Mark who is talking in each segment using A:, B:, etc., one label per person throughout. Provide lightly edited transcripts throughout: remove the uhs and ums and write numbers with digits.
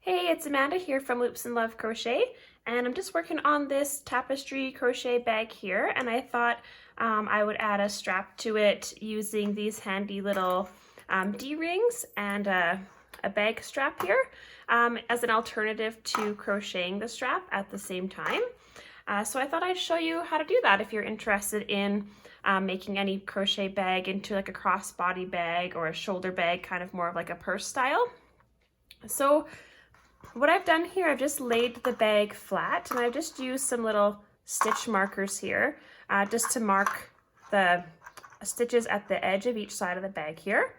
A: Hey, it's Amanda here from Loops and Love Crochet, and I'm just working on this tapestry crochet bag here, and I thought I would add a strap to it using these handy little D-rings and a bag strap here as an alternative to crocheting the strap at the same time. So I thought I'd show you how to do that if you're interested in making any crochet bag into like a crossbody bag or a shoulder bag, kind of more of like a purse style. So what I've done here, I've just laid the bag flat and I've just used some little stitch markers here just to mark the stitches at the edge of each side of the bag here.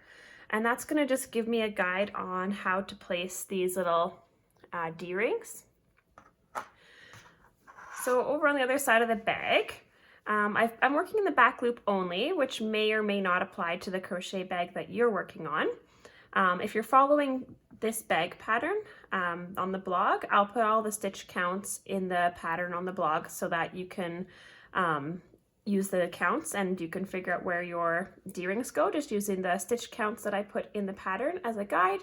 A: And that's going to just give me a guide on how to place these little D-rings. So over on the other side of the bag, I'm working in the back loop only, which may or may not apply to the crochet bag that you're working on. If you're following this bag pattern on the blog, I'll put all the stitch counts in the pattern on the blog so that you can use the counts and you can figure out where your D-rings go just using the stitch counts that I put in the pattern as a guide.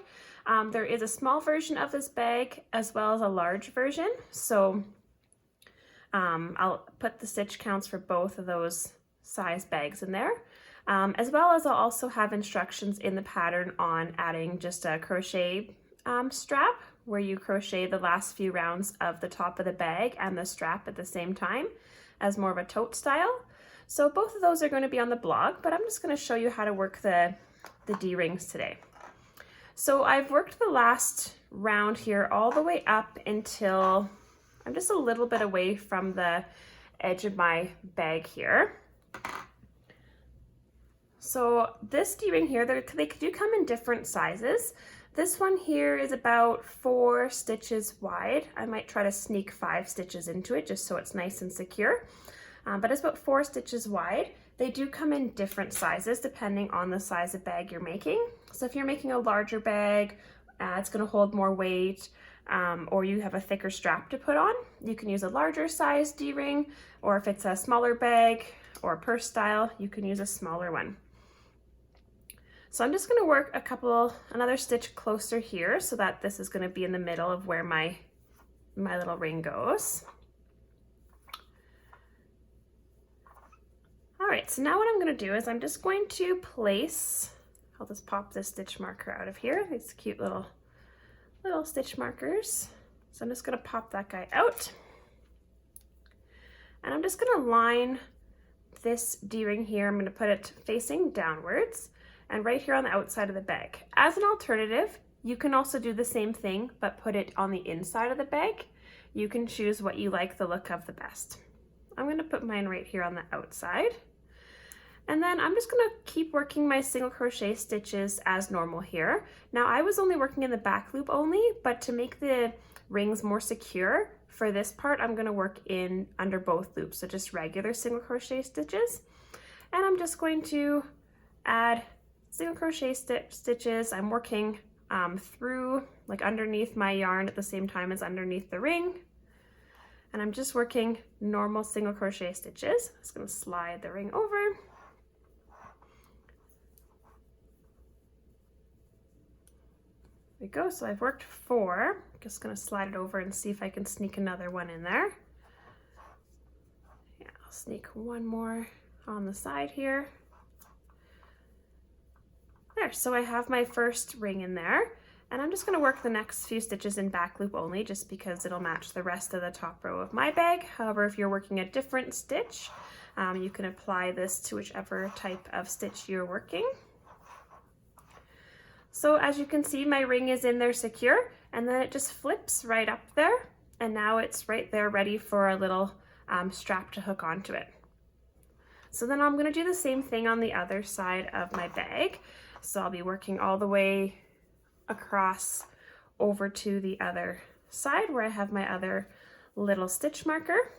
A: There is a small version of this bag as well as a large version, so I'll put the stitch counts for both of those size bags in there. As well as I'll also have instructions in the pattern on adding just a crochet strap where you crochet the last few rounds of the top of the bag and the strap at the same time as more of a tote style. So both of those are going to be on the blog, but I'm just going to show you how to work the D-rings today. So I've worked the last round here all the way up until I'm just a little bit away from the edge of my bag here. So this D-ring here, they do come in different sizes. This one here is about 4 stitches wide. I might try to sneak 5 stitches into it just so it's nice and secure. But it's about 4 stitches wide. They do come in different sizes depending on the size of bag you're making. So if you're making a larger bag, it's going to hold more weight, or you have a thicker strap to put on, you can use a larger size D-ring, or if it's a smaller bag or purse style, you can use a smaller one. So I'm just going to work another stitch closer here so that this is going to be in the middle of where my little ring goes. All right, so now what I'm going to do is I'm just going to place, I'll just pop this stitch marker out of here, these cute little stitch markers. So I'm just going to pop that guy out. And I'm just going to line this D-ring here, I'm going to put it facing downwards and right here on the outside of the bag. As an alternative, you can also do the same thing, but put it on the inside of the bag. You can choose what you like the look of the best. I'm going to put mine right here on the outside. And then I'm just going to keep working my single crochet stitches as normal here. Now I was only working in the back loop only, but to make the rings more secure, for this part I'm going to work in under both loops, so just regular single crochet stitches. And I'm just going to add single crochet stitches. I'm working through, like underneath my yarn at the same time as underneath the ring. And I'm just working normal single crochet stitches. I'm just going to slide the ring over. There we go, so I've worked 4. I'm just going to slide it over and see if I can sneak another one in there. Yeah, I'll sneak one more on the side here. There, so I have my first ring in there, and I'm just going to work the next few stitches in back loop only just because it'll match the rest of the top row of my bag. However, if you're working a different stitch, you can apply this to whichever type of stitch you're working. So as you can see, my ring is in there secure, and then it just flips right up there, and now it's right there ready for a little strap to hook onto it. So then I'm going to do the same thing on the other side of my bag. So I'll be working all the way across over to the other side where I have my other little stitch marker.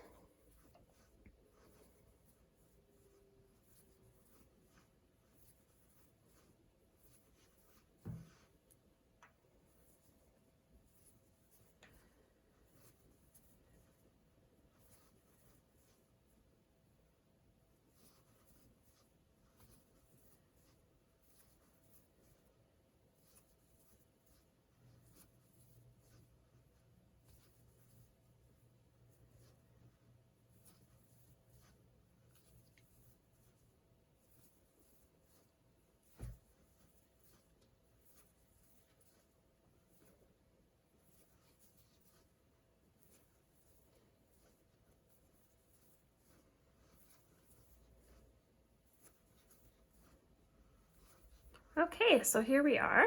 A: Okay, so here we are.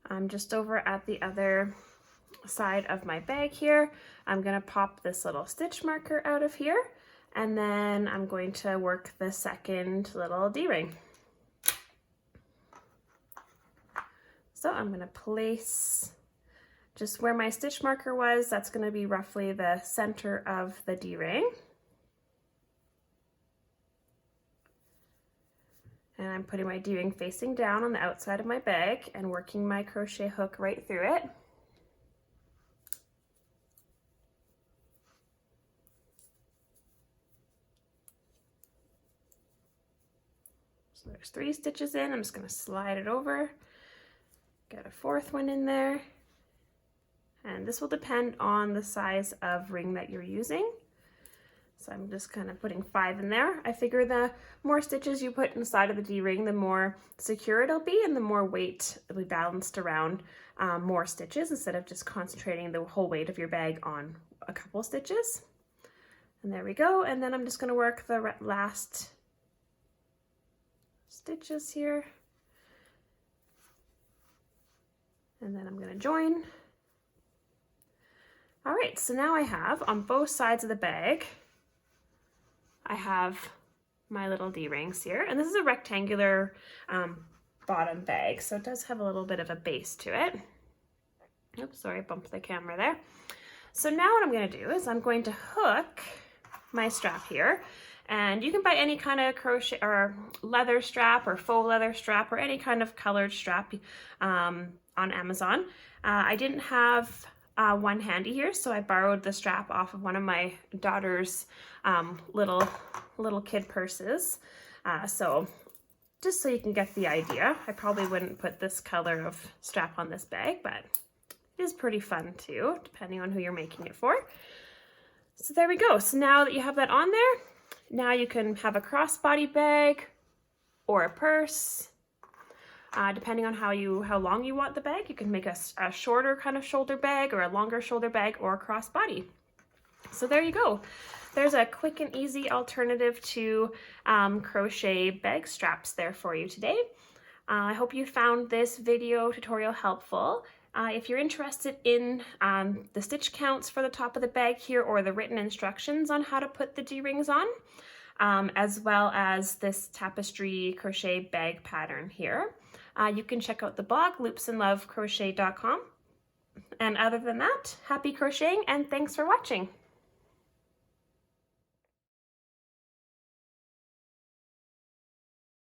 A: I'm just over at the other side of my bag here. I'm gonna pop this little stitch marker out of here, and then I'm going to work the second little D-ring. So I'm gonna place just where my stitch marker was. That's gonna be roughly the center of the D-ring. And I'm putting my D-ring facing down on the outside of my bag and working my crochet hook right through it. So there's 3 stitches in. I'm just going to slide it over, get a 4th one in there. And this will depend on the size of ring that you're using. So I'm just kind of putting 5 in there. I figure the more stitches you put inside of the D-ring, the more secure it'll be and the more weight it'll be balanced around more stitches instead of just concentrating the whole weight of your bag on a couple stitches. And there we go. And then I'm just going to work the last stitches here. And then I'm going to join. All right, so now I have on both sides of the bag, I have my little D-rings here, and this is a rectangular bottom bag, so it does have a little bit of a base to it. Oops, sorry, I bumped the camera there. So now what I'm going to do is I'm going to hook my strap here, and you can buy any kind of crochet or leather strap or faux leather strap or any kind of colored strap on Amazon. I didn't have one handy here, so I borrowed the strap off of one of my daughter's little kid purses. So just so you can get the idea, I probably wouldn't put this color of strap on this bag, but it is pretty fun too, depending on who you're making it for. So there we go. So now that you have that on there, now you can have a crossbody bag or a purse. Depending on how long you want the bag, you can make a shorter kind of shoulder bag or a longer shoulder bag or a crossbody. So there you go. There's a quick and easy alternative to crochet bag straps there for you today. I hope you found this video tutorial helpful. If you're interested in the stitch counts for the top of the bag here or the written instructions on how to put the D-rings on, as well as this tapestry crochet bag pattern here, you can check out the blog loopsandlovecrochet.com. And other than that, happy crocheting and thanks for watching.